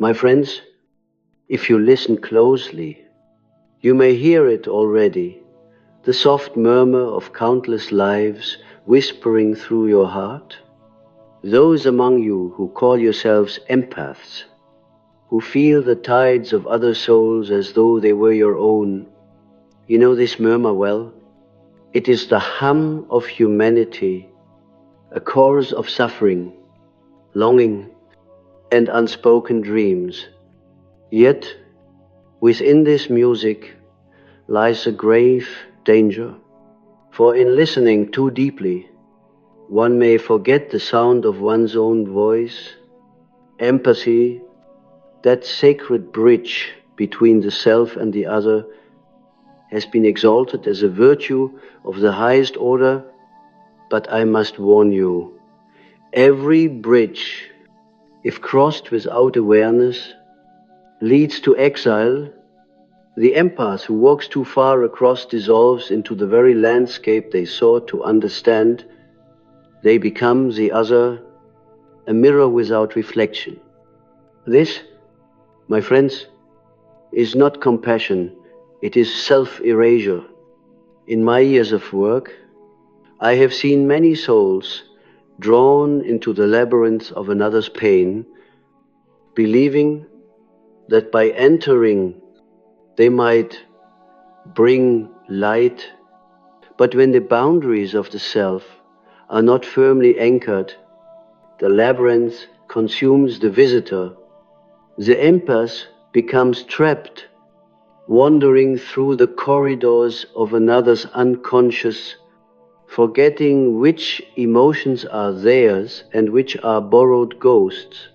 My friends, if you listen closely, you may hear it already, the soft murmur of countless lives whispering through your heart. Those among you who call yourselves empaths, who feel the tides of other souls as though they were your own, you know this murmur well. It is the hum of humanity, a chorus of suffering, longing, and unspoken dreams. Yet, within this music lies a grave danger, for in listening too deeply, one may forget the sound of one's own voice. Empathy, that sacred bridge between the self and the other, has been exalted as a virtue of the highest order, but I must warn you, every bridge, if crossed without awareness, leads to exile. The empath who walks too far across dissolves into the very landscape they sought to understand. They become the other, a mirror without reflection. This, my friends, is not compassion, it is self-erasure. In my years of work, I have seen many souls drawn into the labyrinth of another's pain, believing that by entering they might bring light. But when the boundaries of the self are not firmly anchored, the labyrinth consumes the visitor. The empath becomes trapped, wandering through the corridors of another's unconscious, forgetting which emotions are theirs and which are borrowed ghosts.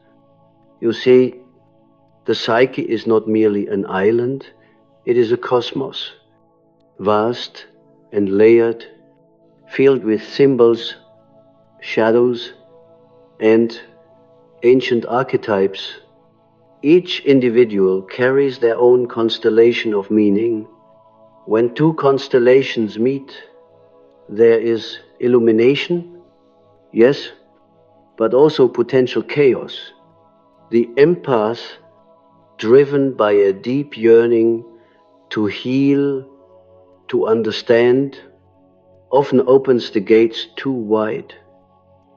You see, the psyche is not merely an island, it is a cosmos, vast and layered, filled with symbols, shadows, and ancient archetypes. Each individual carries their own constellation of meaning. When two constellations meet, there is illumination, yes, but also potential chaos. The empath, driven by a deep yearning to heal, to understand, often opens the gates too wide.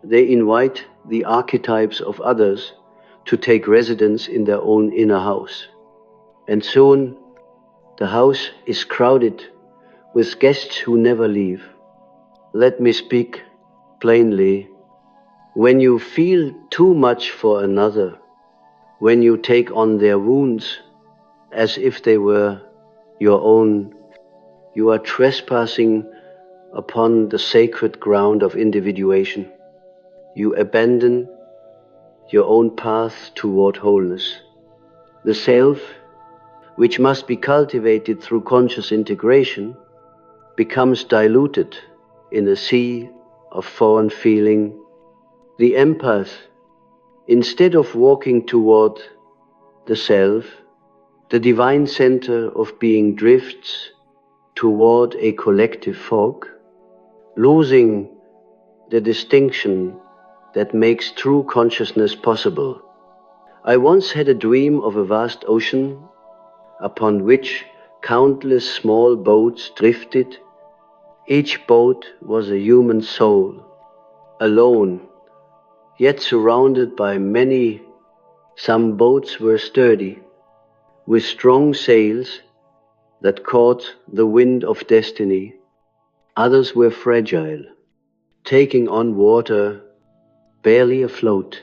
They invite the archetypes of others to take residence in their own inner house. And soon the house is crowded with guests who never leave. Let me speak plainly. When you feel too much for another, when you take on their wounds as if they were your own, you are trespassing upon the sacred ground of individuation. You abandon your own path toward wholeness. The self, which must be cultivated through conscious integration, becomes diluted in a sea of foreign feeling. The empath, instead of walking toward the self, the divine center of being, drifts toward a collective fog, losing the distinction that makes true consciousness possible. I once had a dream of a vast ocean upon which countless small boats drifted. Each boat was a human soul, alone, yet surrounded by many. Some boats were sturdy, with strong sails that caught the wind of destiny. Others were fragile, taking on water, barely afloat.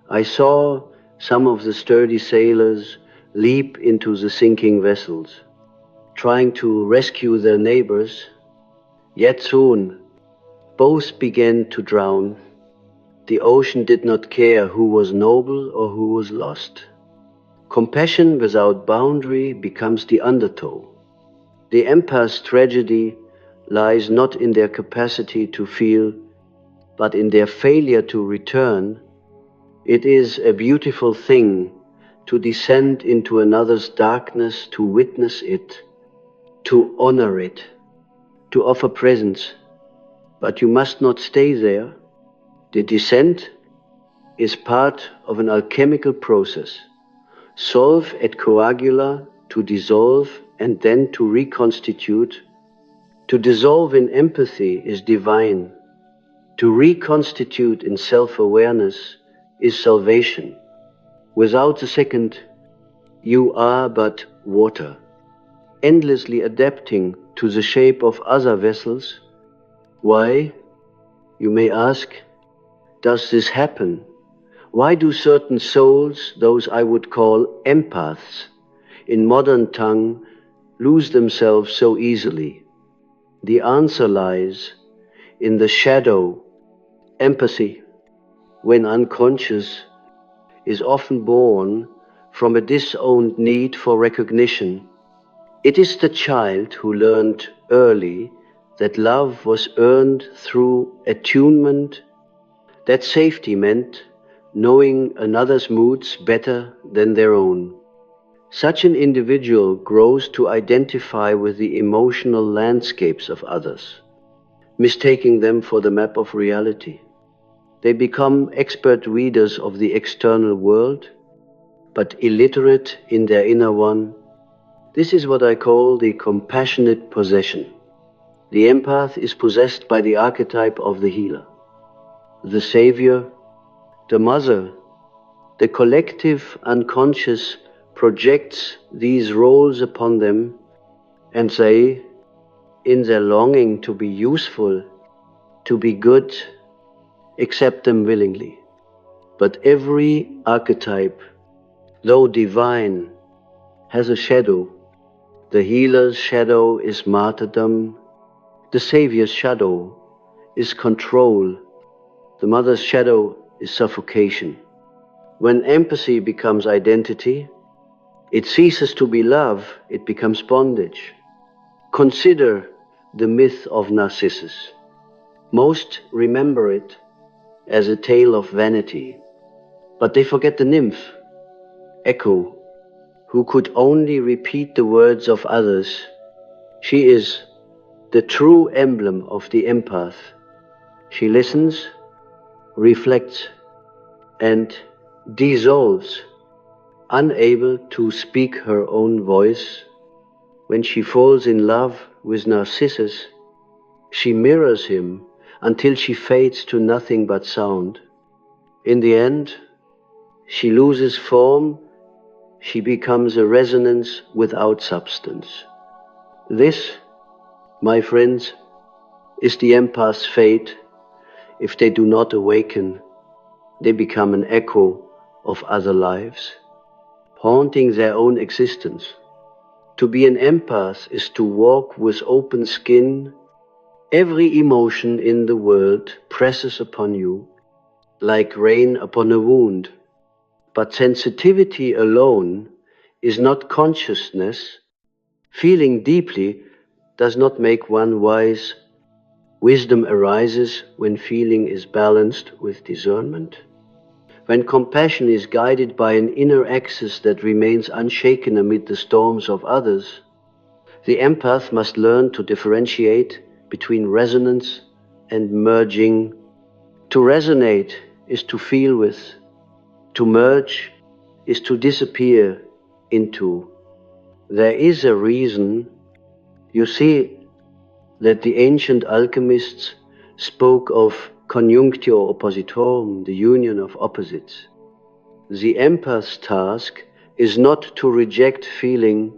I saw some of the sturdy sailors leap into the sinking vessels, trying to rescue their neighbors. Yet soon, both began to drown. The ocean did not care who was noble or who was lost. Compassion without boundary becomes the undertow. The empath's tragedy lies not in their capacity to feel, but in their failure to return. It is a beautiful thing to descend into another's darkness, to witness it, to honor it, to offer presence. But you must not stay there. The descent is part of an alchemical process. solve et coagula, to dissolve and then to reconstitute. To dissolve in empathy is divine. To reconstitute in self-awareness is salvation. Without the second, you are but water, endlessly adapting to the shape of other vessels. Why, you may ask, does this happen? Why do certain souls, those I would call empaths, in modern tongue, lose themselves so easily? The answer lies in the shadow. Empathy, when unconscious, is often born from a disowned need for recognition. It is the child who learned early that love was earned through attunement, that safety meant knowing another's moods better than their own. Such an individual grows to identify with the emotional landscapes of others, mistaking them for the map of reality. They become expert readers of the external world, but illiterate in their inner one. This is what I call the compassionate possession. The empath is possessed by the archetype of the healer, the savior, the mother. The collective unconscious projects these roles upon them, and they, in their longing to be useful, to be good, accept them willingly. But every archetype, though divine, has a shadow. The healer's shadow is martyrdom. The savior's shadow is control. The mother's shadow is suffocation. When empathy becomes identity, it ceases to be love, it becomes bondage. Consider the myth of Narcissus. Most remember it as a tale of vanity, but they forget the nymph, Echo, who could only repeat the words of others. She is the true emblem of the empath. She listens, reflects, and dissolves, unable to speak her own voice. When she falls in love with Narcissus, she mirrors him until she fades to nothing but sound. In the end, she loses form, she becomes a resonance without substance. This, my friends, is the empath's fate. If they do not awaken, they become an echo of other lives, haunting their own existence. To be an empath is to walk with open skin. Every emotion in the world presses upon you like rain upon a wound. But sensitivity alone is not consciousness. Feeling deeply does not make one wise. Wisdom arises when feeling is balanced with discernment. When compassion is guided by an inner axis that remains unshaken amid the storms of others, the empath must learn to differentiate between resonance and merging. To resonate is to feel with. To merge is to disappear into. There is a reason, you see, that the ancient alchemists spoke of conjunctio oppositorum, the union of opposites. The empath's task is not to reject feeling,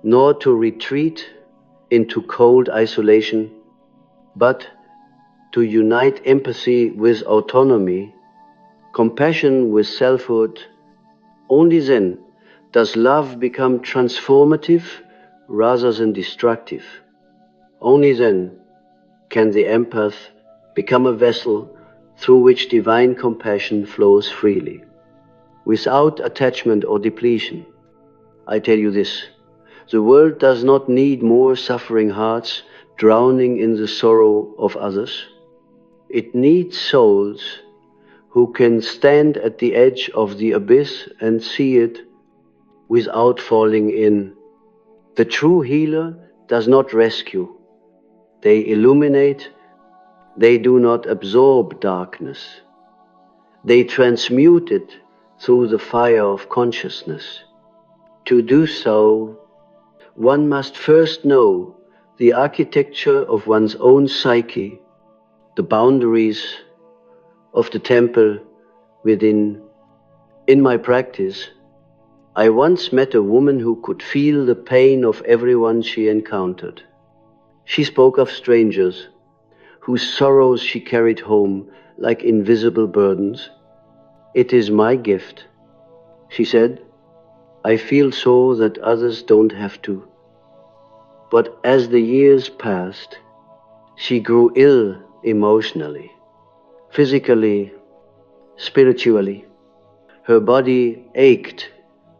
nor to retreat into cold isolation, but to unite empathy with autonomy, compassion with selfhood. Only then does love become transformative rather than destructive. Only then can the empath become a vessel through which divine compassion flows freely, without attachment or depletion. I tell you this, the world does not need more suffering hearts drowning in the sorrow of others. It needs souls who can stand at the edge of the abyss and see it without falling in. The true healer does not rescue. They illuminate. They do not absorb darkness. They transmute it through the fire of consciousness. To do so, one must first know the architecture of one's own psyche, the boundaries of the temple within. In my practice, I once met a woman who could feel the pain of everyone she encountered. She spoke of strangers whose sorrows she carried home like invisible burdens. "It is my gift," she said. "I feel so that others don't have to." But as the years passed, she grew ill emotionally, physically, spiritually. Her body ached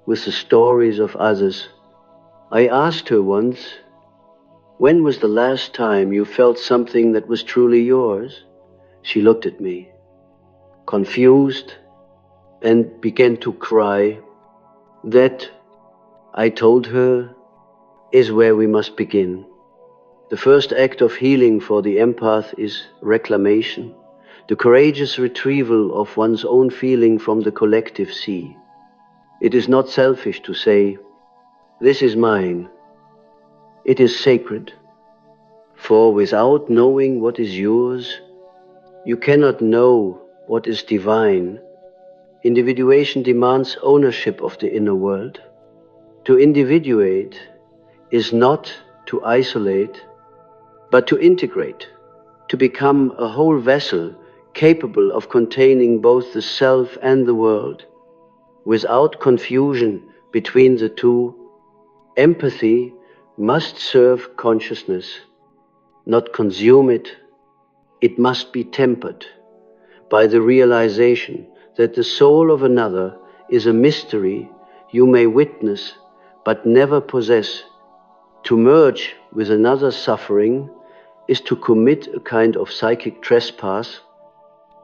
with the stories of others. I asked her once, "When was the last time you felt something that was truly yours?" She looked at me, confused, and began to cry. That, I told her, is where we must begin. The first act of healing for the empath is reclamation, the courageous retrieval of one's own feeling from the collective sea. It is not selfish to say, "This is mine." It is sacred. For without knowing what is yours, you cannot know what is divine. Individuation demands ownership of the inner world. To individuate is not to isolate, but to integrate, to become a whole vessel capable of containing both the self and the world, without confusion between the two. Empathy must serve consciousness, not consume it. It must be tempered by the realization that the soul of another is a mystery you may witness but never possess. To merge with another's suffering is to commit a kind of psychic trespass,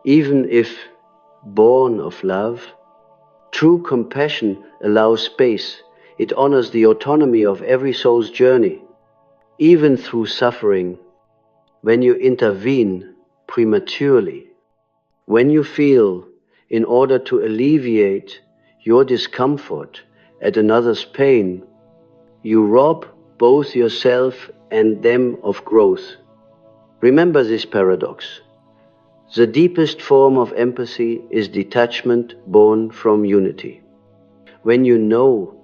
even if born of love. True compassion allows space. It honors the autonomy of every soul's journey, even through suffering. When you intervene prematurely, when you feel, in order to alleviate your discomfort at another's pain, you rob both yourself and them of growth. Remember this paradox. The deepest form of empathy is detachment born from unity. When you know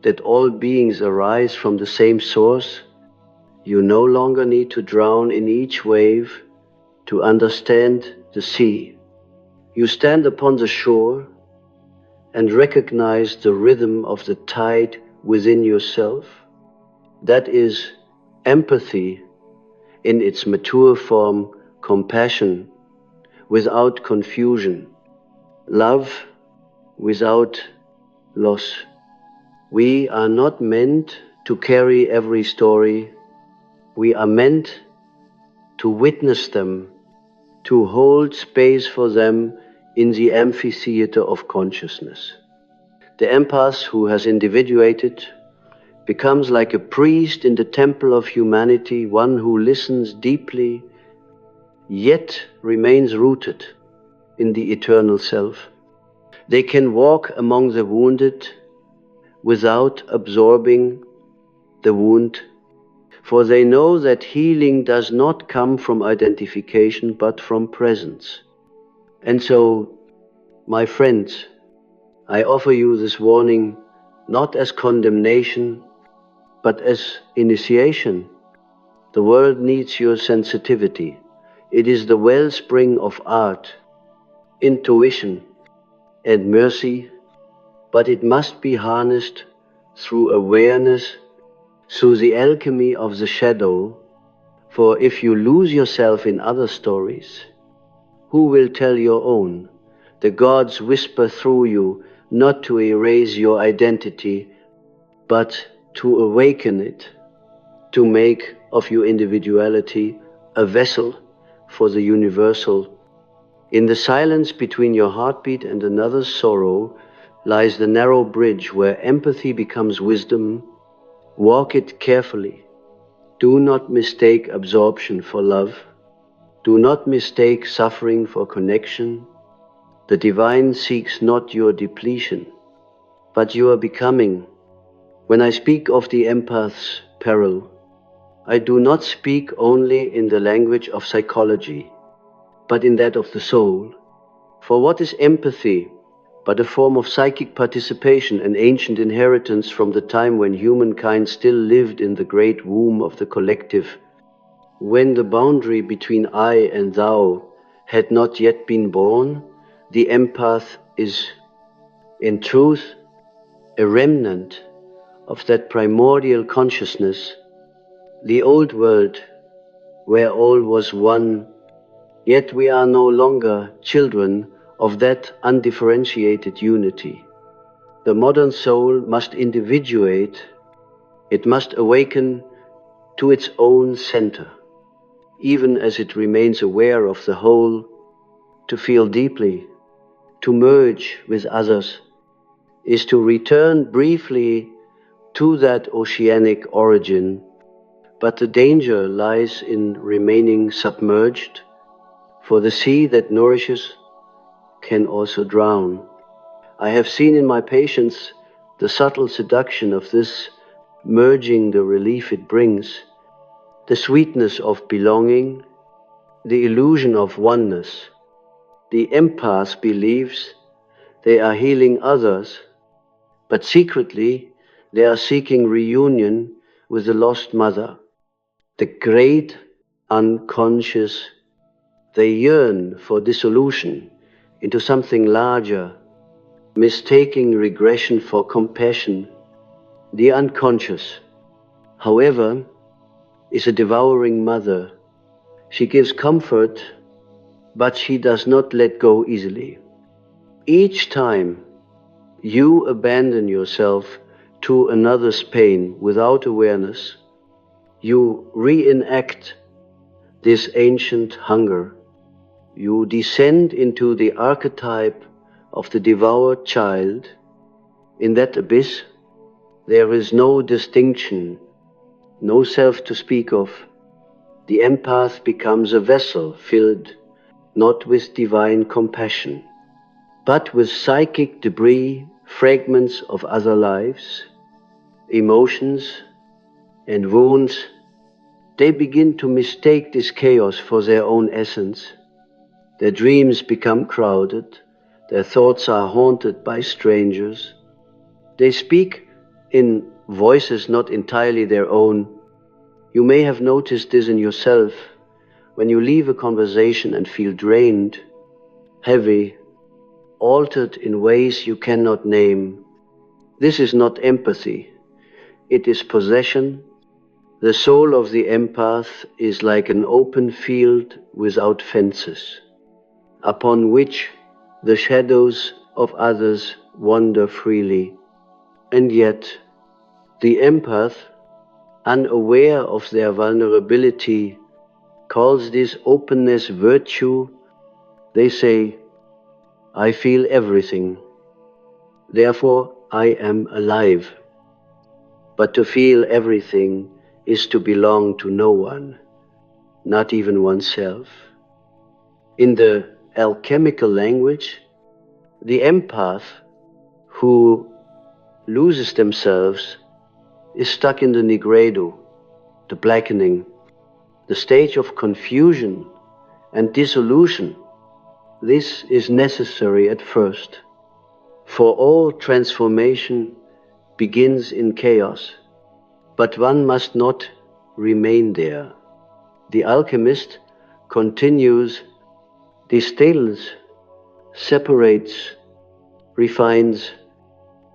that all beings arise from the same source, you no longer need to drown in each wave to understand the sea. You stand upon the shore and recognize the rhythm of the tide within yourself. That is empathy in its mature form, compassion without confusion, love without loss. We are not meant to carry every story. We are meant to witness them, to hold space for them in the amphitheater of consciousness. The empath who has individuated becomes like a priest in the temple of humanity, one who listens deeply, yet remains rooted in the eternal self. They can walk among the wounded without absorbing the wound, for they know that healing does not come from identification, but from presence. And so, my friends, I offer you this warning not as condemnation, but as initiation. The world needs your sensitivity. It is the wellspring of art, intuition, and mercy, but it must be harnessed through awareness, through the alchemy of the shadow. For if you lose yourself in other stories, who will tell your own? The gods whisper through you, not to erase your identity, but to awaken it, to make of your individuality a vessel for the universal. In the silence between your heartbeat and another's sorrow lies the narrow bridge where empathy becomes wisdom. Walk it carefully. Do not mistake absorption for love. Do not mistake suffering for connection. The divine seeks not your depletion, but your becoming. When I speak of the empath's peril, I do not speak only in the language of psychology, but in that of the soul. For what is empathy but a form of psychic participation, an ancient inheritance from the time when humankind still lived in the great womb of the collective, when the boundary between I and thou had not yet been born? The empath is, in truth, a remnant of that primordial consciousness, the old world where all was one, yet we are no longer children of that undifferentiated unity. The modern soul must individuate, it must awaken to its own center, even as it remains aware of the whole, to feel deeply, to merge with others, is to return briefly to that oceanic origin, but the danger lies in remaining submerged, for the sea that nourishes can also drown. I have seen in my patients the subtle seduction of this merging, the relief it brings, the sweetness of belonging, the illusion of oneness. The empath believes they are healing others, but secretly they are seeking reunion with the lost mother, the great unconscious. They yearn for dissolution into something larger, mistaking regression for compassion. The unconscious, however, is a devouring mother. She gives comfort, but she does not let go easily. Each time you abandon yourself to another's pain without awareness, you reenact this ancient hunger. You descend into the archetype of the devoured child. In that abyss, there is no distinction, no self to speak of. The empath becomes a vessel filled not with divine compassion, but with psychic debris, fragments of other lives, emotions and wounds. They begin to mistake this chaos for their own essence. Their dreams become crowded, their thoughts are haunted by strangers. They speak in voices not entirely their own. You may have noticed this in yourself when you leave a conversation and feel drained, heavy, altered in ways you cannot name. This is not empathy, it is possession. The soul of the empath is like an open field without fences, upon which the shadows of others wander freely. And yet, the empath, unaware of their vulnerability, calls this openness virtue. They say, I feel everything, therefore I am alive. But to feel everything is to belong to no one, not even oneself. In the alchemical language, the empath who loses themselves is stuck in the nigredo, the blackening, the stage of confusion and dissolution. This is necessary at first, for all transformation begins in chaos, but one must not remain there. The alchemist continues, distills, separates, refines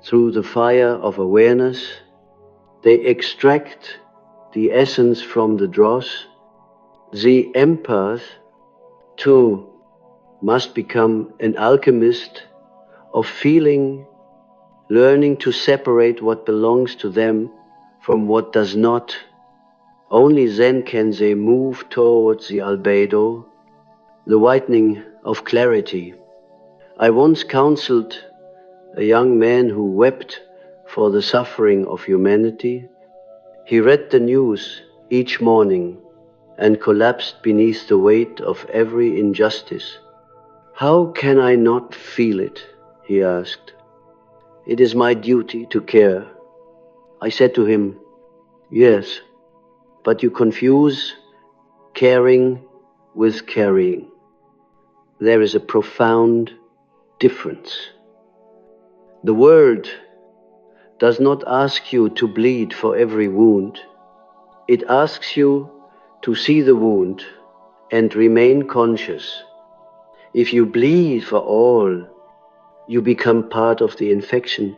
through the fire of awareness. They extract the essence from the dross. The empath, too, must become an alchemist of feeling, learning to separate what belongs to them from what does not. Only then can they move towards the albedo, the whitening of clarity. I once counseled a young man who wept for the suffering of humanity. He read the news each morning and collapsed beneath the weight of every injustice. "How can I not feel it?" he asked. "It is my duty to care." I said to him, "Yes, but you confuse caring with carrying. There is a profound difference. The world does not ask you to bleed for every wound. It asks you to see the wound and remain conscious. If you bleed for all, you become part of the infection.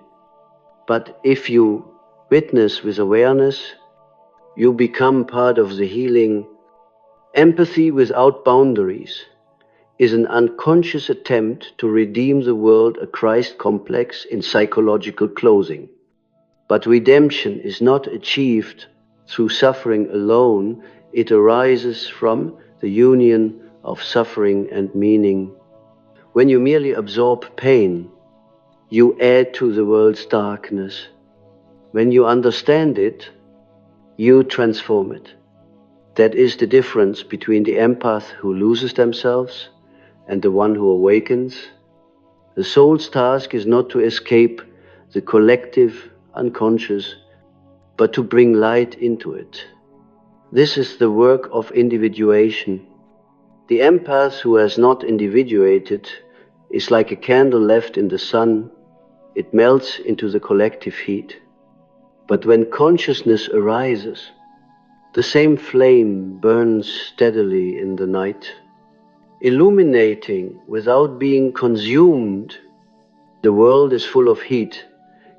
But if you witness with awareness, you become part of the healing. Empathy without boundaries is an unconscious attempt to redeem the world, a Christ complex in psychological clothing. But redemption is not achieved through suffering alone. It arises from the union of suffering and meaning. When you merely absorb pain, you add to the world's darkness. When you understand it, you transform it. That is the difference between the empath who loses themselves and the one who awakens. The soul's task is not to escape the collective unconscious, but to bring light into it. This is the work of individuation. The empath who has not individuated is like a candle left in the sun. It melts into the collective heat. But when consciousness arises, the same flame burns steadily in the night, illuminating without being consumed. The world is full of heat.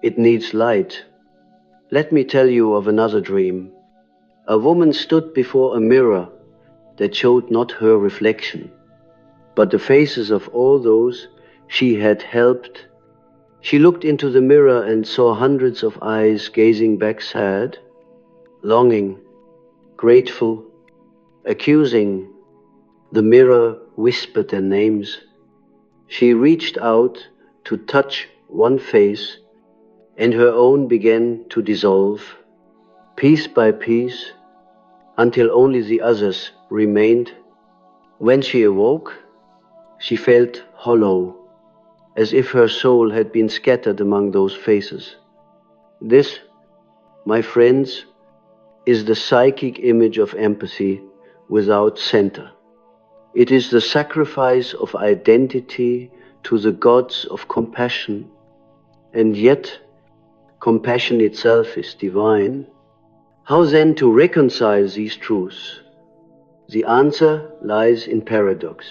It needs light. Let me tell you of another dream. A woman stood before a mirror that showed not her reflection, but the faces of all those she had helped. She looked into the mirror and saw hundreds of eyes gazing back, sad, longing, grateful, accusing. The mirror whispered their names. She reached out to touch one face, and her own began to dissolve, piece by piece, until only the others remained. When she awoke, she felt hollow, as if her soul had been scattered among those faces. This, my friends, is the psychic image of empathy without center. It is the sacrifice of identity to the gods of compassion, and yet compassion itself is divine. How then to reconcile these truths? The answer lies in paradox.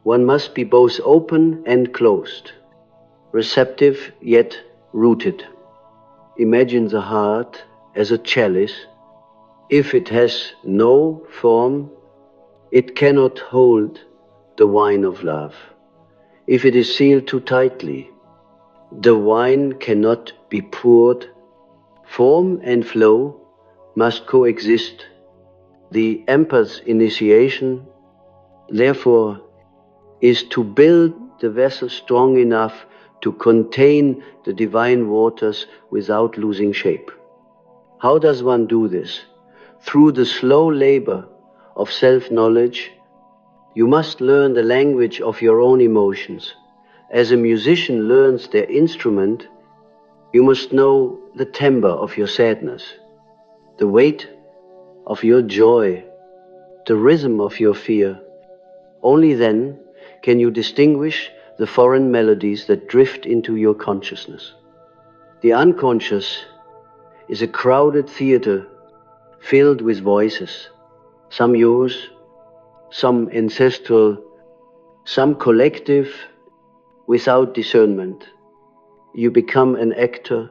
One must be both open and closed, receptive yet rooted. Imagine the heart as a chalice. If it has no form, it cannot hold the wine of love. If it is sealed too tightly, the wine cannot be poured. Form and flow must coexist. The empath's initiation, therefore, is to build the vessel strong enough to contain the divine waters without losing shape. How does one do this? Through the slow labor of self-knowledge. You must learn the language of your own emotions. As a musician learns their instrument, you must know the timbre of your sadness, the weight of your joy, the rhythm of your fear. Only then can you distinguish the foreign melodies that drift into your consciousness. The unconscious is a crowded theater filled with voices, some yours, some ancestral, some collective. Without discernment, you become an actor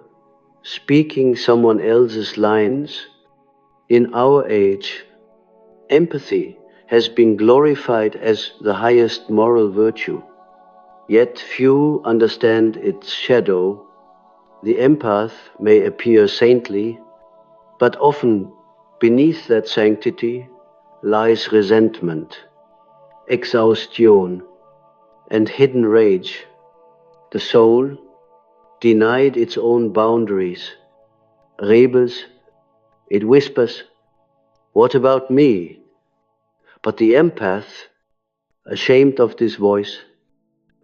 speaking someone else's lines. In our age, empathy has been glorified as the highest moral virtue, yet few understand its shadow. The empath may appear saintly, but often beneath that sanctity lies resentment, exhaustion, and hidden rage. The soul, denied its own boundaries, rebels. It whispers, "What about me?" But the empath, ashamed of this voice,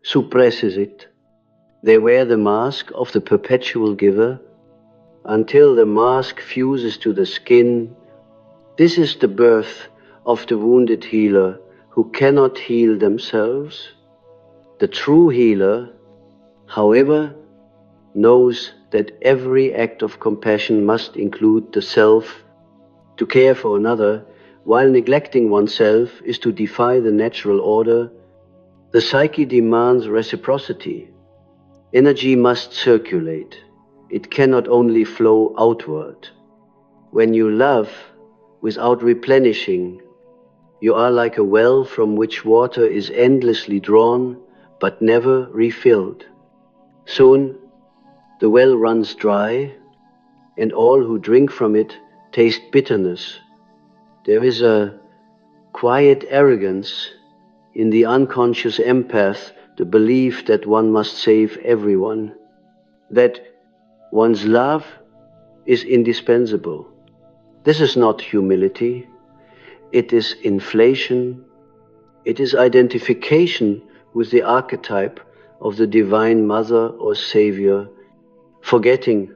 suppresses it. They wear the mask of the perpetual giver until the mask fuses to the skin. This is the birth of the wounded healer who cannot heal themselves. The true healer, however, knows that every act of compassion must include the self. To care for another while neglecting oneself is to defy the natural order. The psyche demands reciprocity. Energy must circulate. It cannot only flow outward. When you love without replenishing, you are like a well from which water is endlessly drawn but never refilled. Soon the well runs dry, and all who drink from it taste bitterness. There is a quiet arrogance in the unconscious empath, the belief that one must save everyone, that one's love is indispensable. This is not humility. It is inflation. It is identification with the archetype of the divine mother or savior, forgetting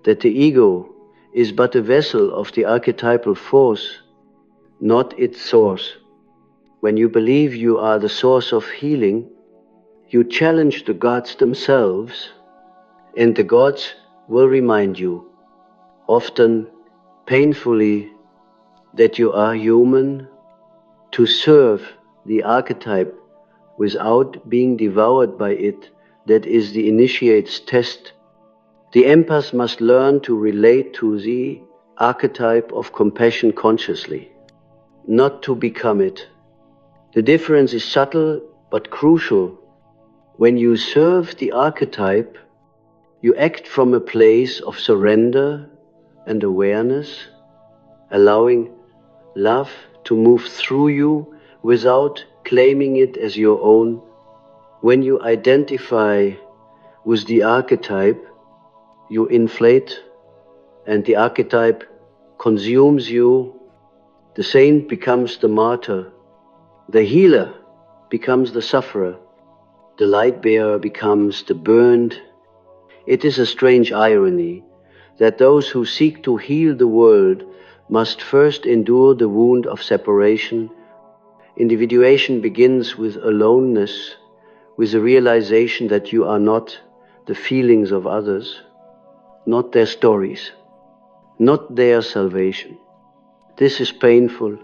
that the ego is but a vessel of the archetypal force, not its source. When you believe you are the source of healing, you challenge the gods themselves, and the gods will remind you, often painfully, that you are human. To serve the archetype without being devoured by it, that is the initiate's test. The empath must learn to relate to the archetype of compassion consciously, not to become it. The difference is subtle but crucial. When you serve the archetype, you act from a place of surrender and awareness, allowing love to move through you without claiming it as your own. When you identify with the archetype, you inflate, and the archetype consumes you. The saint becomes the martyr. The healer becomes the sufferer. The light bearer becomes the burned. It is a strange irony that those who seek to heal the world must first endure the wound of separation. Individuation begins with aloneness, with the realization that you are not the feelings of others, not their stories, not their salvation. This is painful,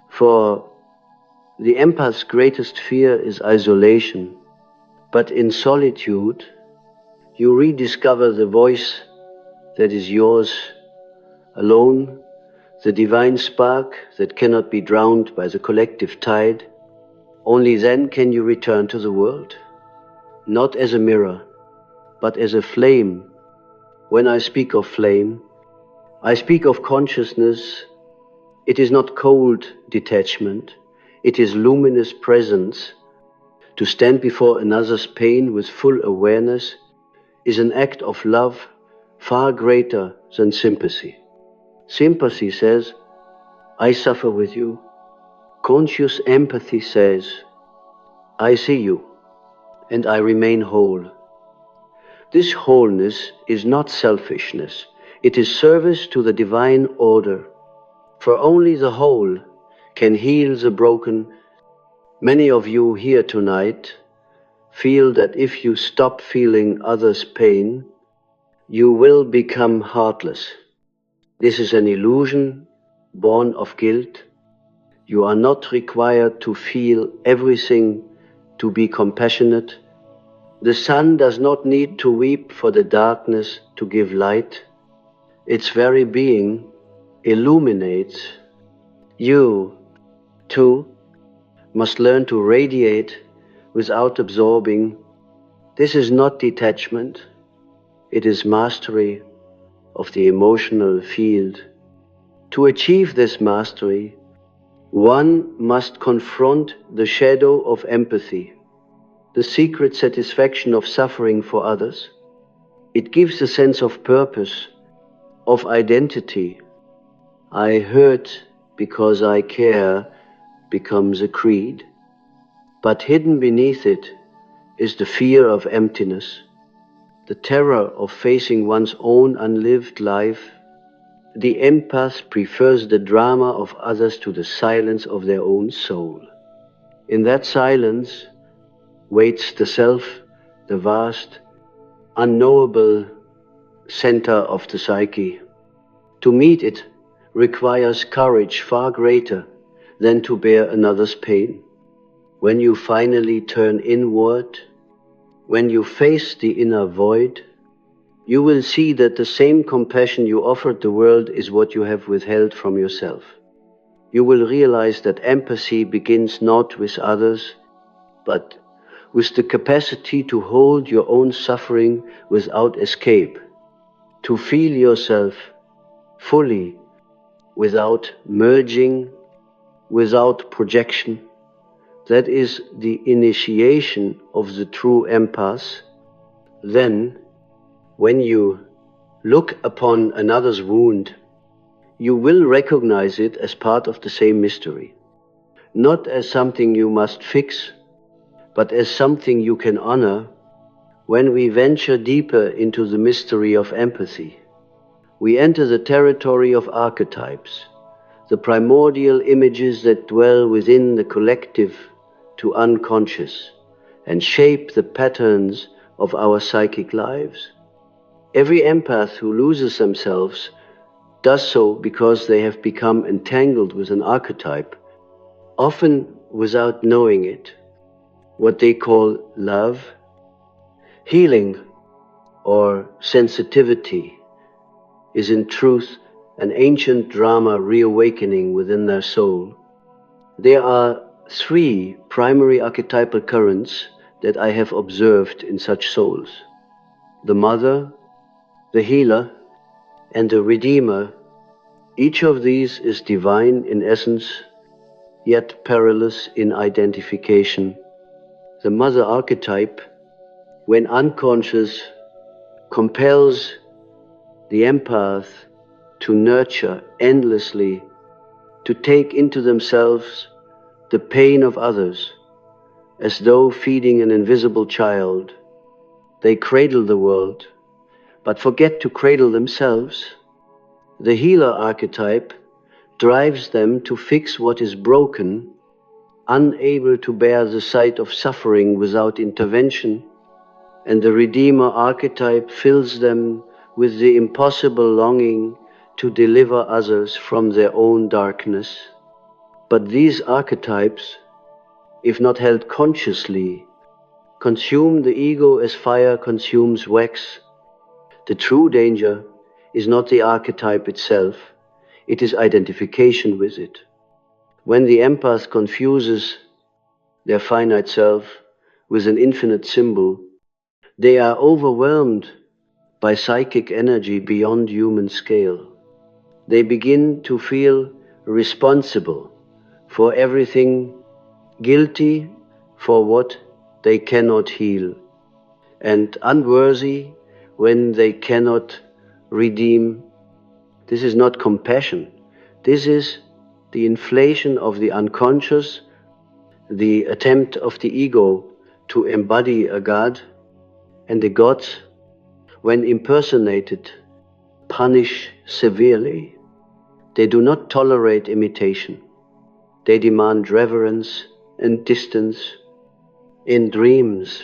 for the empath's greatest fear is isolation. But in solitude, you rediscover the voice that is yours alone, the divine spark that cannot be drowned by the collective tide. Only then can you return to the world, not as a mirror, but as a flame. When I speak of flame, I speak of consciousness. It is not cold detachment, it is luminous presence. To stand before another's pain with full awareness is an act of love far greater than sympathy. Sympathy says, I suffer with you. Conscious empathy says, I see you, and I remain whole. This wholeness is not selfishness. It is service to the divine order. For only the whole can heal the broken. Many of you here tonight feel that if you stop feeling others' pain, you will become heartless. This is an illusion born of guilt. You are not required to feel everything to be compassionate. The sun does not need to weep for the darkness to give light. Its very being illuminates. You, too, must learn to radiate without absorbing. This is not detachment. It is mastery of the emotional field. To achieve this mastery, one must confront the shadow of empathy, the secret satisfaction of suffering for others. It gives a sense of purpose, of identity. I hurt because I care becomes a creed, but hidden beneath it is the fear of emptiness, the terror of facing one's own unlived life. The empath prefers the drama of others to the silence of their own soul. In that silence waits the self, the vast, unknowable center of the psyche. To meet it requires courage far greater than to bear another's pain. When you finally turn inward, when you face the inner void, you will see that the same compassion you offered the world is what you have withheld from yourself. You will realize that empathy begins not with others, but with the capacity to hold your own suffering without escape, to feel yourself fully, without merging, without projection. That is the initiation of the true empath. Then, when you look upon another's wound, you will recognize it as part of the same mystery, not as something you must fix, but as something you can honor. When we venture deeper into the mystery of empathy, we enter the territory of archetypes, the primordial images that dwell within the collective to unconscious and shape the patterns of our psychic lives. Every empath who loses themselves does so because they have become entangled with an archetype, often without knowing it. What they call love, healing, or sensitivity is in truth an ancient drama reawakening within their soul. There are three primary archetypal currents that I have observed in such souls: the mother, the healer, and the redeemer. Each of these is divine in essence, yet perilous in identification. The mother archetype, when unconscious, compels the empath to nurture endlessly, to take into themselves the pain of others, as though feeding an invisible child. They cradle the world, but forget to cradle themselves. The healer archetype drives them to fix what is broken, unable to bear the sight of suffering without intervention, and the redeemer archetype fills them with the impossible longing to deliver others from their own darkness. But these archetypes, if not held consciously, consume the ego as fire consumes wax. The true danger is not the archetype itself, it is identification with it. When the empath confuses their finite self with an infinite symbol, they are overwhelmed by psychic energy beyond human scale. They begin to feel responsible for everything, guilty for what they cannot heal, and unworthy when they cannot redeem. This is not compassion. This is the inflation of the unconscious, the attempt of the ego to embody a god, and the gods, when impersonated, punish severely. They do not tolerate imitation. They demand reverence and distance. In dreams,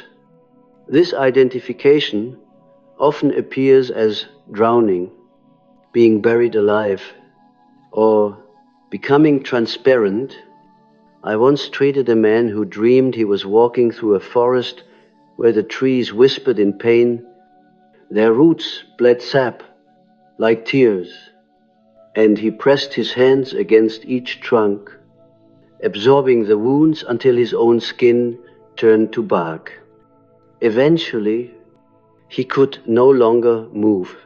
this identification often appears as drowning, being buried alive, or becoming transparent. I once treated a man who dreamed he was walking through a forest where the trees whispered in pain. Their roots bled sap like tears, and he pressed his hands against each trunk, absorbing the wounds until his own skin turned to bark. Eventually, he could no longer move.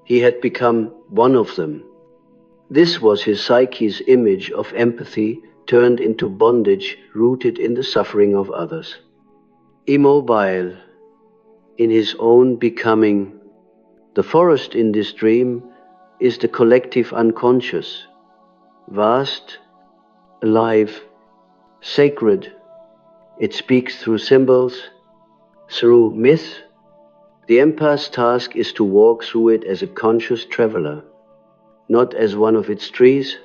He had become one of them. This was his psyche's image of empathy turned into bondage rooted in the suffering of others. Immobile in his own becoming, the forest in this dream is the collective unconscious, vast, alive, sacred. It speaks through symbols, Through myth, the empath's task is to walk through it as a conscious traveler, not as one of its trees,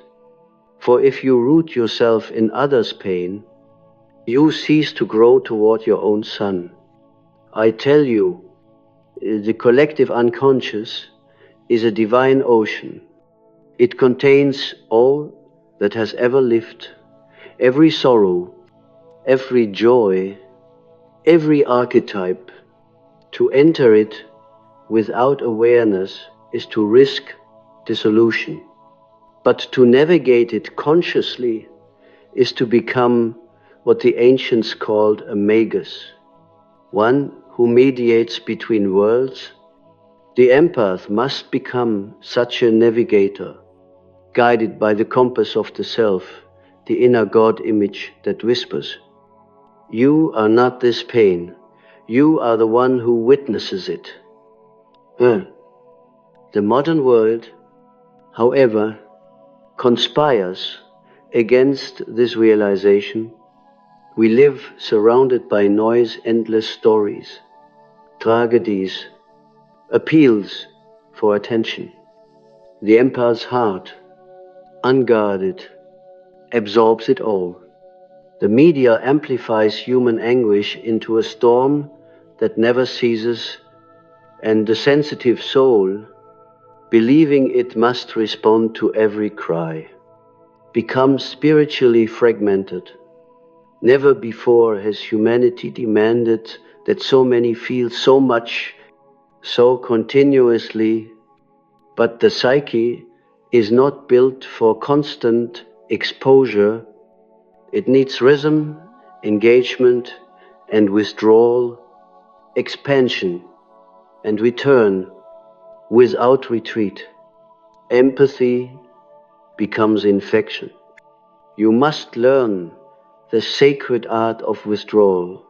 for if you root yourself in others' pain, you cease to grow toward your own sun. I tell you, the collective unconscious is a divine ocean. It contains all that has ever lived, every sorrow, every joy, every archetype. To enter it without awareness is to risk dissolution. But to navigate it consciously is to become what the ancients called a magus, one who mediates between worlds. The empath must become such a navigator, guided by the compass of the self, the inner God image that whispers, "You are not this pain. You are the one who witnesses it." The modern world, however, conspires against this realization. We live surrounded by noise, endless stories, tragedies, appeals for attention. The empath's heart, unguarded, absorbs it all. The media amplifies human anguish into a storm that never ceases, and the sensitive soul, believing it must respond to every cry, becomes spiritually fragmented. Never before has humanity demanded that so many feel so much, so continuously, but the psyche is not built for constant exposure. It needs rhythm, engagement, and withdrawal, expansion, and return without retreat. Empathy becomes infection. You must learn the sacred art of withdrawal,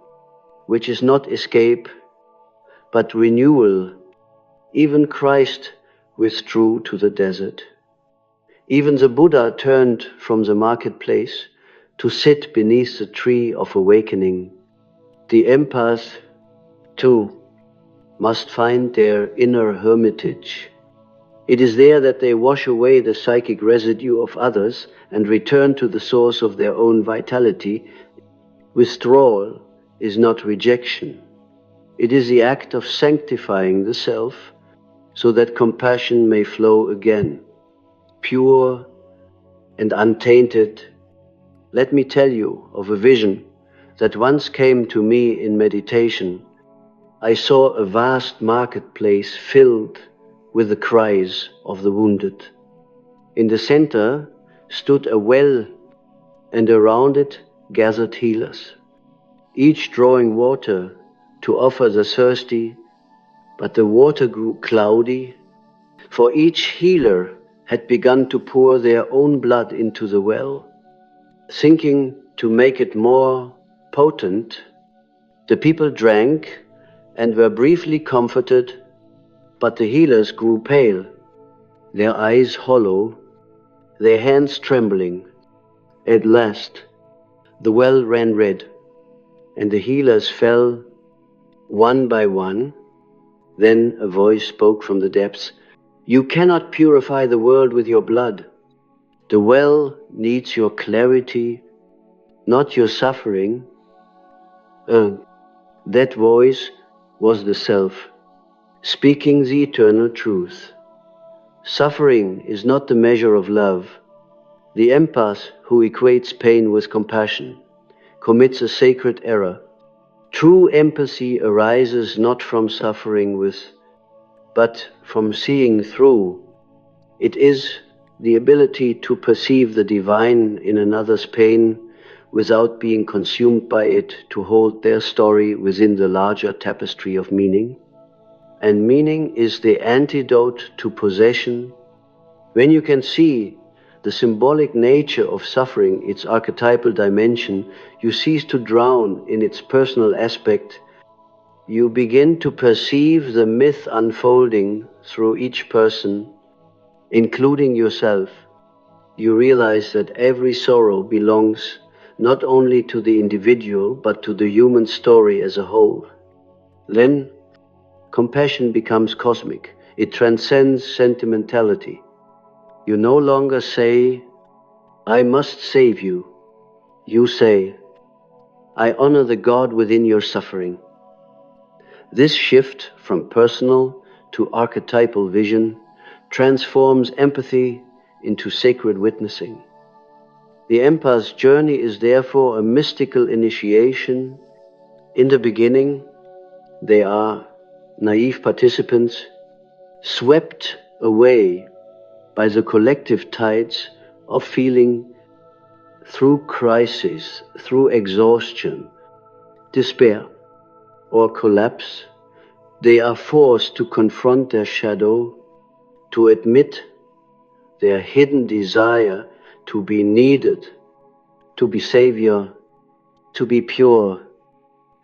which is not escape, but renewal. Even Christ withdrew to the desert. Even the Buddha turned from the marketplace to sit beneath the tree of awakening. The empath, too, must find their inner hermitage. It is there that they wash away the psychic residue of others and return to the source of their own vitality. Withdrawal is not rejection. It is the act of sanctifying the self so that compassion may flow again, pure and untainted. Let me tell you of a vision that once came to me in meditation. I saw a vast marketplace filled with the cries of the wounded. In the center stood a well, and around it gathered healers, each drawing water to offer the thirsty, but the water grew cloudy, for each healer had begun to pour their own blood into the well, thinking to make it more potent. The people drank and were briefly comforted, but the healers grew pale, their eyes hollow, their hands trembling. At last, the well ran red, and the healers fell one by one. Then a voice spoke from the depths, "You cannot purify the world with your blood. The well needs your clarity, not your suffering." That voice was the self, speaking the eternal truth. Suffering is not the measure of love. The empath who equates pain with compassion commits a sacred error. True empathy arises not from suffering but from seeing through. It is the ability to perceive the divine in another's pain without being consumed by it, to hold their story within the larger tapestry of meaning. And meaning is the antidote to possession. When you can see the symbolic nature of suffering, its archetypal dimension, you cease to drown in its personal aspect. You begin to perceive the myth unfolding through each person, including yourself. You realize that every sorrow belongs not only to the individual, but to the human story as a whole. Then compassion becomes cosmic. It transcends sentimentality. You no longer say, I must save you. You say, I honor the God within your suffering. This shift from personal to archetypal vision transforms empathy into sacred witnessing. The empath's journey is therefore a mystical initiation. In the beginning, they are naive participants, swept away by the collective tides of feeling through crisis, through exhaustion, despair, or collapse. They are forced to confront their shadow, to admit their hidden desire to be needed, to be savior, to be pure.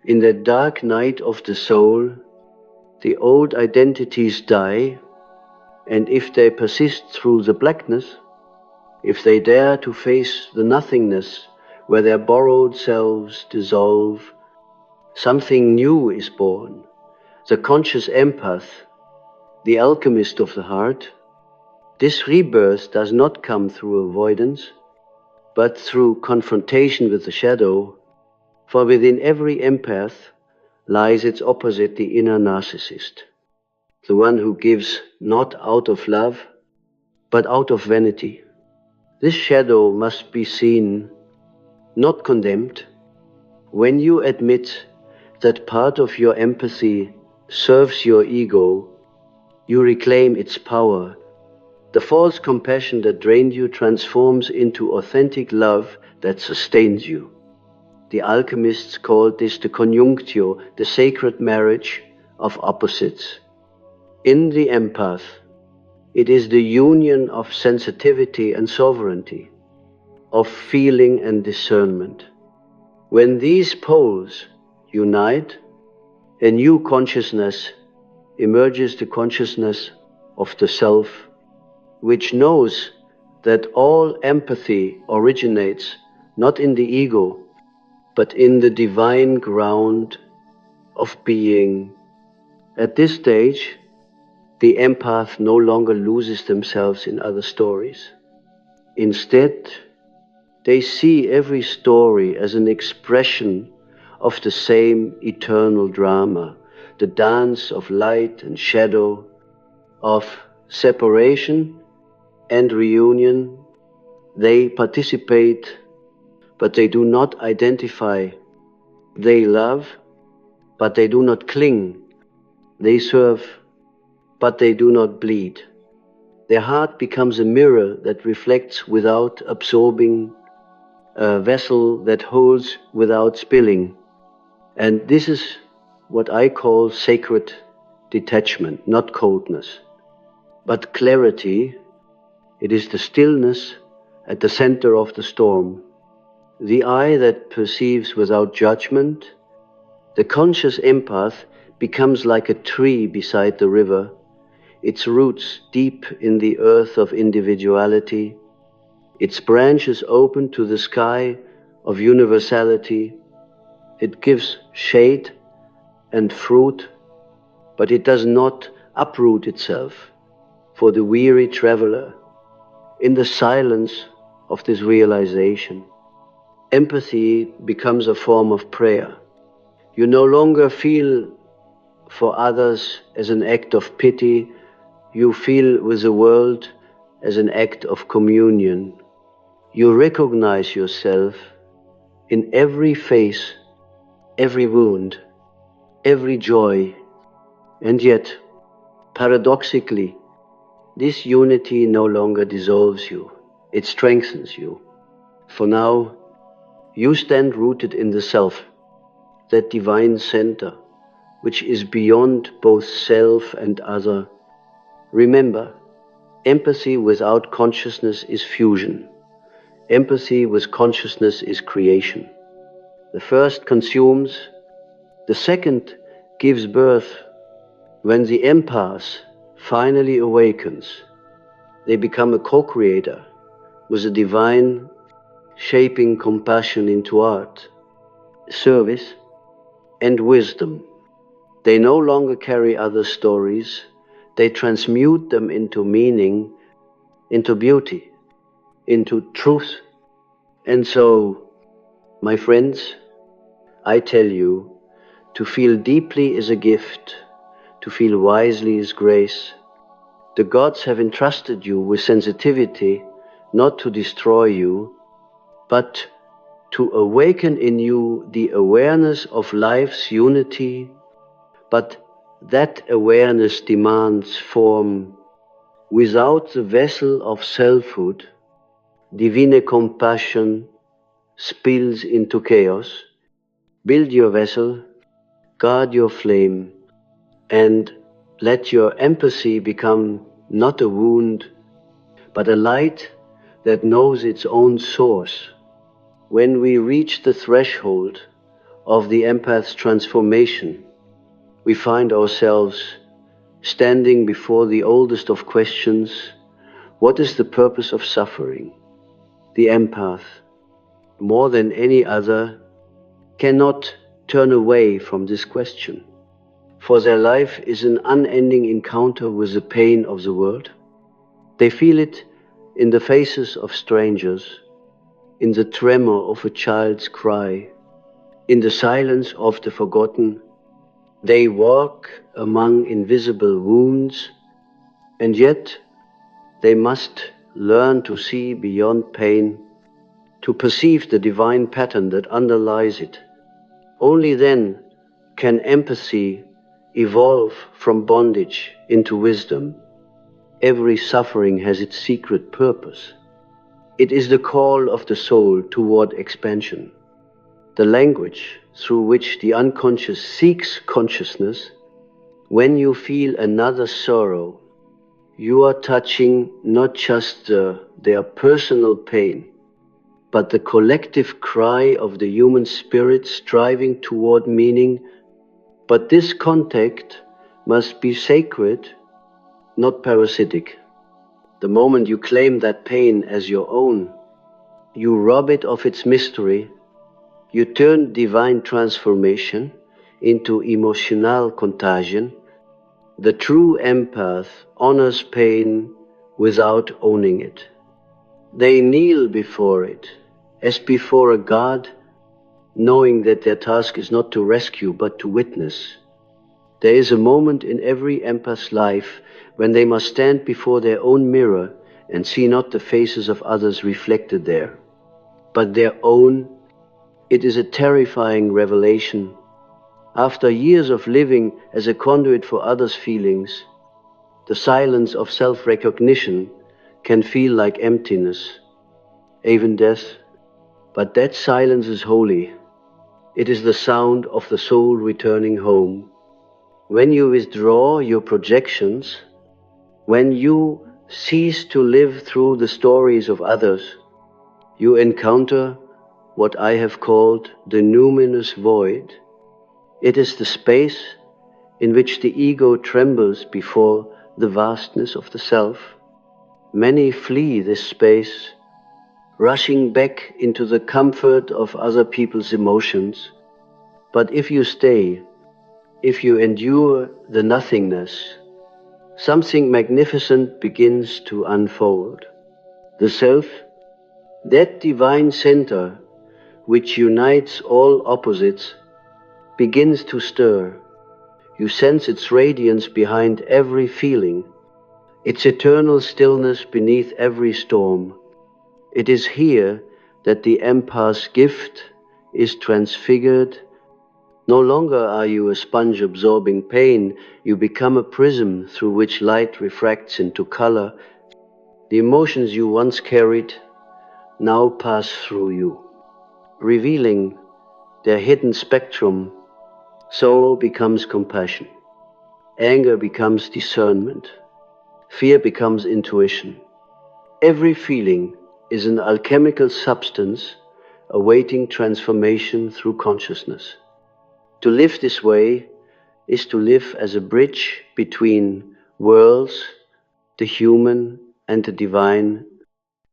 In the dark night of the soul, the old identities die, and if they persist through the blackness, if they dare to face the nothingness where their borrowed selves dissolve, something new is born. The conscious empath, the alchemist of the heart. This rebirth does not come through avoidance, but through confrontation with the shadow, for within every empath lies its opposite, the inner narcissist, the one who gives not out of love, but out of vanity. This shadow must be seen, not condemned. When you admit that part of your empathy serves your ego, you reclaim its power. The false compassion that drained you transforms into authentic love that sustains you. The alchemists called this the conjunctio, the sacred marriage of opposites. In the empath, it is the union of sensitivity and sovereignty, of feeling and discernment. When these poles unite, a new consciousness emerges, the consciousness of the self, which knows that all empathy originates not in the ego, but in the divine ground of being. At this stage, the empath no longer loses themselves in other stories. Instead, they see every story as an expression of the same eternal drama, the dance of light and shadow, of separation and reunion. They participate, but they do not identify. They love, but they do not cling. They serve, but they do not bleed. Their heart becomes a mirror that reflects without absorbing, a vessel that holds without spilling. And this is what I call sacred detachment, not coldness, but clarity. It is the stillness at the center of the storm, the eye that perceives without judgment. The conscious empath becomes like a tree beside the river, its roots deep in the earth of individuality, its branches open to the sky of universality. It gives shade and fruit, but it does not uproot itself. For the weary traveler, in the silence of this realization, empathy becomes a form of prayer. You no longer feel for others as an act of pity. You feel with the world as an act of communion. You recognize yourself in every face, every wound, every joy. And yet, paradoxically, this unity no longer dissolves you, it strengthens you. For now, you stand rooted in the self, that divine center, which is beyond both self and other. Remember, empathy without consciousness is fusion. Empathy with consciousness is creation. The first consumes, the second gives birth. When the empath finally awakens, they become a co-creator with the divine, shaping compassion into art, service, and wisdom. They no longer carry other stories. They transmute them into meaning, into beauty, into truth. And so, my friends, I tell you, to feel deeply is a gift, to feel wisely is grace. The gods have entrusted you with sensitivity, not to destroy you, but to awaken in you the awareness of life's unity. But that awareness demands form. Without the vessel of selfhood, divine compassion spills into chaos. Build your vessel, guard your flame, and let your empathy become not a wound, but a light that knows its own source. When we reach the threshold of the empath's transformation, we find ourselves standing before the oldest of questions: what is the purpose of suffering? The empath, more than any other, cannot turn away from this question, for their life is an unending encounter with the pain of the world. They feel it in the faces of strangers, in the tremor of a child's cry, in the silence of the forgotten. They walk among invisible wounds, and yet they must learn to see beyond pain, to perceive the divine pattern that underlies it. Only then can empathy evolve from bondage into wisdom. Every suffering has its secret purpose. It is the call of the soul toward expansion, the language through which the unconscious seeks consciousness. When you feel another's sorrow, you are touching not just their personal pain, but the collective cry of the human spirit striving toward meaning. But this contact must be sacred, not parasitic. The moment you claim that pain as your own, you rob it of its mystery. You turn divine transformation into emotional contagion. The true empath honors pain without owning it. They kneel before it, as before a god, knowing that their task is not to rescue but to witness. There is a moment in every empath's life when they must stand before their own mirror and see not the faces of others reflected there, but their own. It is a terrifying revelation. After years of living as a conduit for others' feelings, the silence of self-recognition can feel like emptiness, even death. But that silence is holy. It is the sound of the soul returning home. When you withdraw your projections, when you cease to live through the stories of others, you encounter what I have called the numinous void. It is the space in which the ego trembles before the vastness of the self. Many flee this space, rushing back into the comfort of other people's emotions. But if you stay, if you endure the nothingness, something magnificent begins to unfold. The self, that divine center which unites all opposites, begins to stir. You sense its radiance behind every feeling, its eternal stillness beneath every storm. It is here that the empath's gift is transfigured. No longer are you a sponge absorbing pain, you become a prism through which light refracts into color. The emotions you once carried now pass through you, revealing their hidden spectrum. Sorrow becomes compassion, anger becomes discernment, fear becomes intuition. Every feeling is an alchemical substance awaiting transformation through consciousness. To live this way is to live as a bridge between worlds, the human and the divine,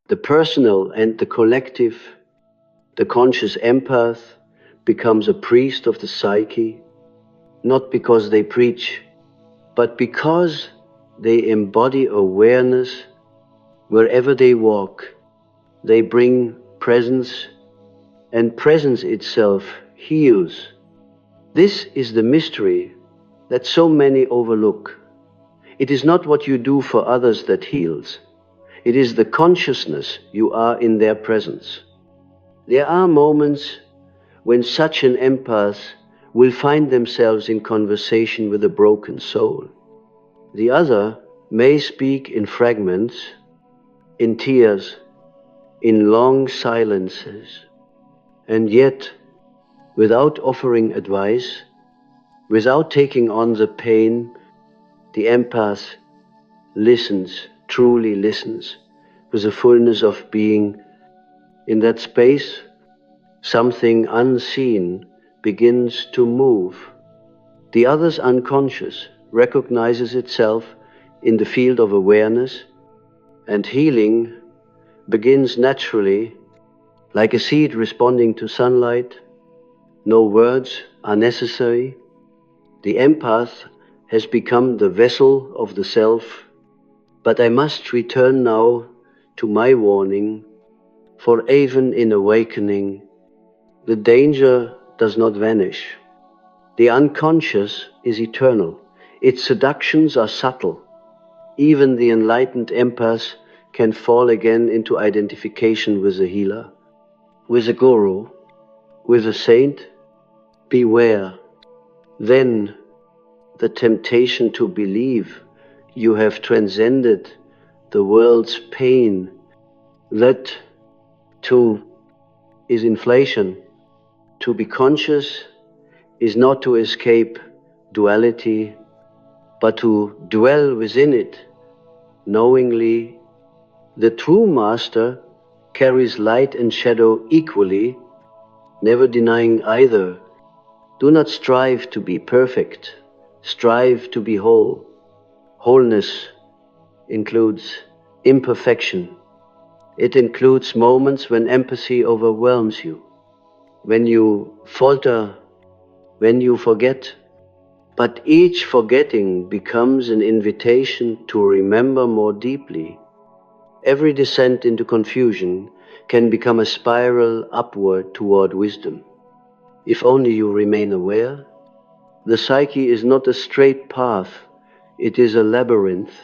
the personal and the collective. The conscious empath becomes a priest of the psyche, not because they preach, but because they embody awareness wherever they walk. They bring presence, and presence itself heals. This is the mystery that so many overlook. It is not what you do for others that heals. It is the consciousness you are in their presence. There are moments when such an empath will find themselves in conversation with a broken soul. The other may speak in fragments, in tears, in long silences, and yet, without offering advice, without taking on the pain, the empath listens, truly listens, with the fullness of being. In that space, something unseen begins to move. The other's unconscious recognizes itself in the field of awareness, and healing begins naturally, like a seed responding to sunlight. No words are necessary. The empath has become the vessel of the self. But I must return now to my warning, for even in awakening, the danger does not vanish. The unconscious is eternal. Its seductions are subtle. Even the enlightened empath can fall again into identification with a healer, with a guru, with a saint. Beware. Then the temptation to believe you have transcended the world's pain, that too is inflation. To be conscious is not to escape duality, but to dwell within it, knowingly. The true master carries light and shadow equally, never denying either. Do not strive to be perfect, strive to be whole. Wholeness includes imperfection. It includes moments when empathy overwhelms you, when you falter, when you forget. But each forgetting becomes an invitation to remember more deeply. Every descent into confusion can become a spiral upward toward wisdom. If only you remain aware. The psyche is not a straight path, it is a labyrinth.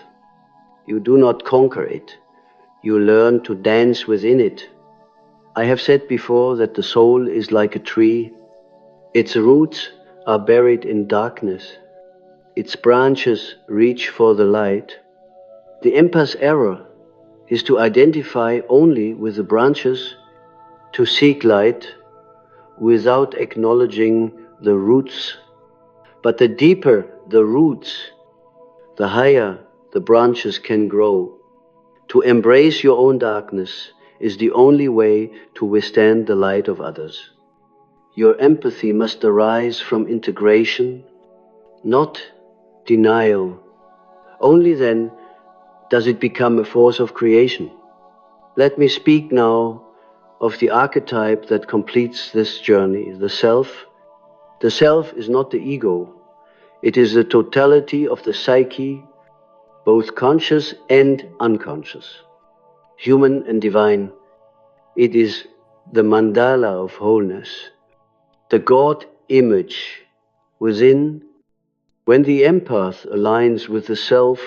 You do not conquer it, you learn to dance within it. I have said before that the soul is like a tree. Its roots are buried in darkness. Its branches reach for the light. The empath's error is to identify only with the branches, to seek light without acknowledging the roots. But the deeper the roots, the higher the branches can grow. To embrace your own darkness is the only way to withstand the light of others. Your empathy must arise from integration, not denial. Only then does it become a force of creation. Let me speak now of the archetype that completes this journey, the self. The self is not the ego. It is the totality of the psyche, both conscious and unconscious, human and divine. It is the mandala of wholeness, the God image within. When the empath aligns with the self,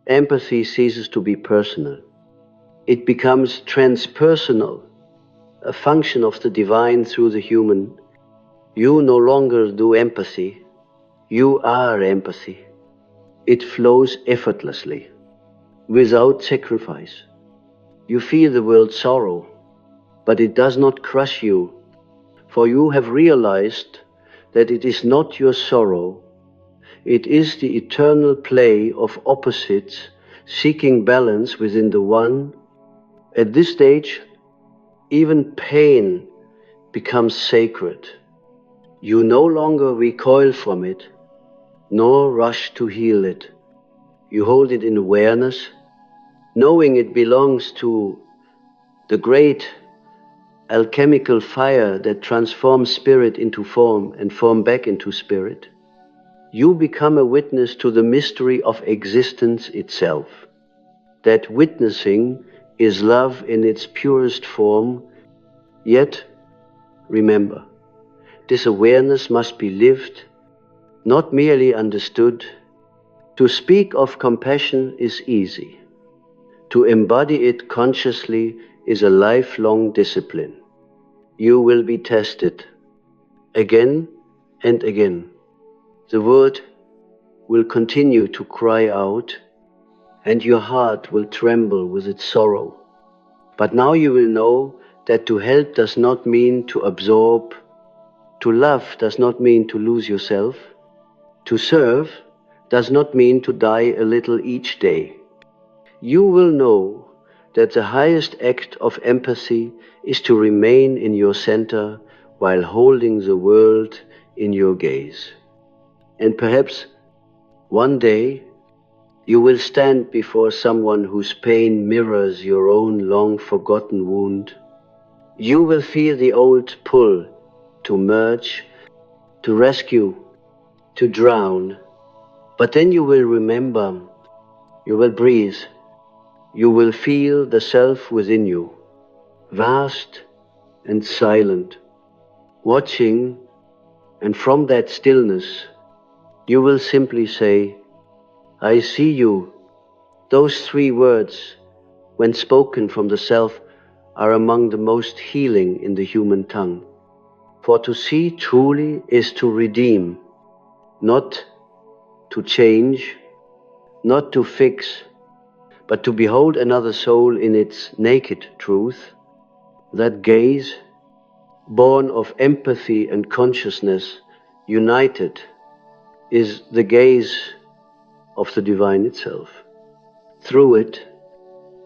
empathy ceases to be personal. It becomes transpersonal, a function of the divine through the human. You no longer do empathy, you are empathy. It flows effortlessly, without sacrifice. You feel the world's sorrow, but it does not crush you, for you have realized that it is not your sorrow, it is the eternal play of opposites seeking balance within the one. At this stage, even pain becomes sacred. You no longer recoil from it, nor rush to heal it. You hold it in awareness, knowing it belongs to the great alchemical fire that transforms spirit into form and form back into spirit. you become a witness to the mystery of existence itself. That witnessing is love in its purest form, yet, remember, this awareness must be lived, not merely understood. To speak of compassion is easy. To embody it consciously is a lifelong discipline. You will be tested again and again. The word will continue to cry out, and your heart will tremble with its sorrow. But now you will know that to help does not mean to absorb, to love does not mean to lose yourself, to serve does not mean to die a little each day. You will know that the highest act of empathy is to remain in your center while holding the world in your gaze. And perhaps one day you will stand before someone whose pain mirrors your own long-forgotten wound. You will feel the old pull to merge, to rescue, to drown. But then you will remember, you will breathe, you will feel the self within you, vast and silent, watching, and from that stillness, you will simply say, I see you. Those 3 words, when spoken from the self, are among the most healing in the human tongue. For to see truly is to redeem, not to change, not to fix, but to behold another soul in its naked truth. That gaze, born of empathy and consciousness, united, is the gaze of the divine itself. Through it,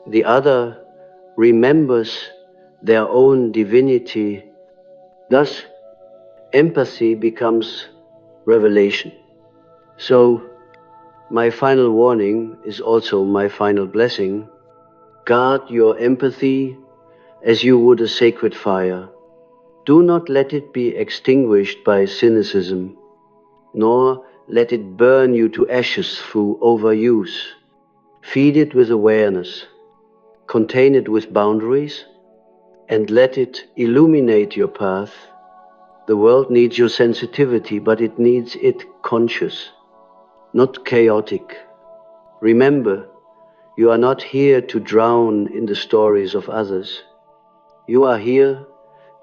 the other remembers their own divinity. Thus, empathy becomes revelation. So, my final warning is also my final blessing. Guard your empathy as you would a sacred fire. Do not let it be extinguished by cynicism, nor let it burn you to ashes through overuse. Feed it with awareness, contain it with boundaries, and let it illuminate your path. The world needs your sensitivity, but it needs it conscious, not chaotic. Remember, you are not here to drown in the stories of others. You are here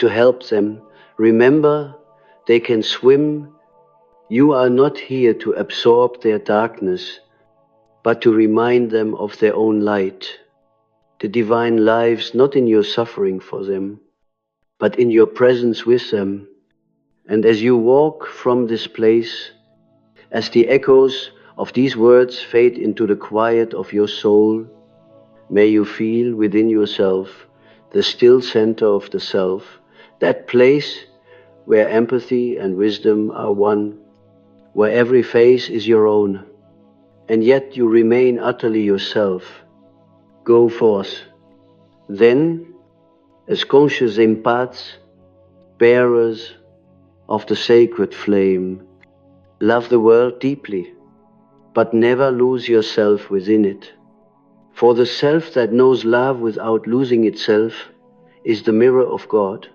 to help them. Remember, they can swim. You are not here to absorb their darkness, but to remind them of their own light. The divine lives not in your suffering for them, but in your presence with them. And as you walk from this place, as the echoes of these words fade into the quiet of your soul, may you feel within yourself the still center of the self, that place where empathy and wisdom are one, where every face is your own, and yet you remain utterly yourself. Go forth. Then, as conscious empaths, bearers of the sacred flame, love the world deeply, but never lose yourself within it. For the self that knows love without losing itself is the mirror of God.